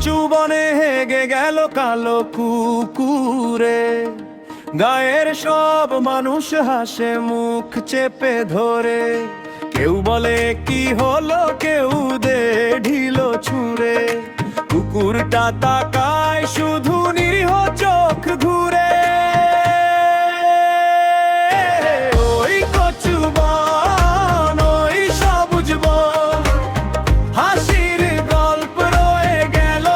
কচু বনে হেগে গেল কালো কুকুরে, গায়ের সব মানুষ হাসে মুখ চেপে ধরে। কেউ বলে কি হলো, কেউ দে ঢিল ছুঁড়ে। কুকুরটা তাকায় শুধু নিরীহ চোখ ঘুরে। ওই কচু বন, ওই সবুজ বন, হাসির গল্প রয়ে গেল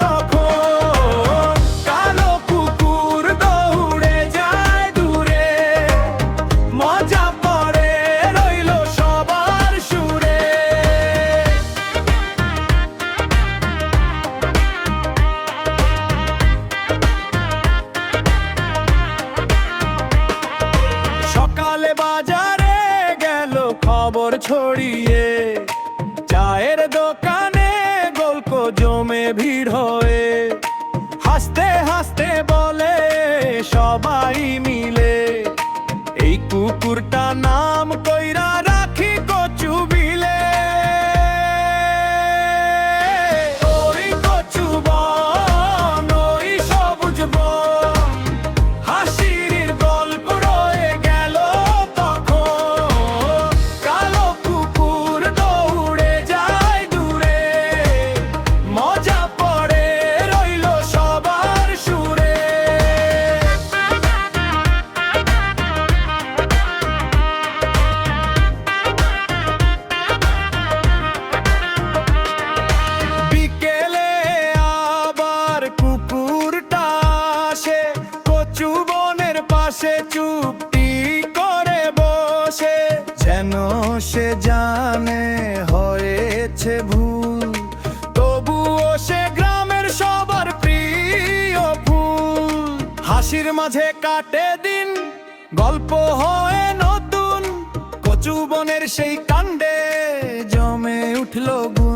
তখন। কালো কুকুর দৌড়ে যায় দূরে, মজা পড়ে রইল সবার সুরে। সকালে বাজারে গেল খবর ছড়িয়ে, চায়ের দোকানে গল্প জমে ভিড় হয়ে। হাসতে হাসতে বলে সবাই মিলে, এই কুকুরটা নাম কইরা রাখি কচু বিলে। ওই কচু বন, ওই সবুজ বন, হাসির গল্প রয়ে গেল তখন। কালো কুকুর দৌড়ে যায় দূরে, মজা পড়ে রইল সবার সুরে। বিকেলে আবার কুকুরটা আসে, কচু বনের পাশে চুপটি করে বসে। যেন সে জানে হয়েছে ভুল, তবুও সে গ্রামের সবার প্রিয় ফুল। হাসির মাঝে কাটে দিন, গল্প হয় নতুন। কচু বনের সেই কাণ্ডে জমে উঠল গুণ।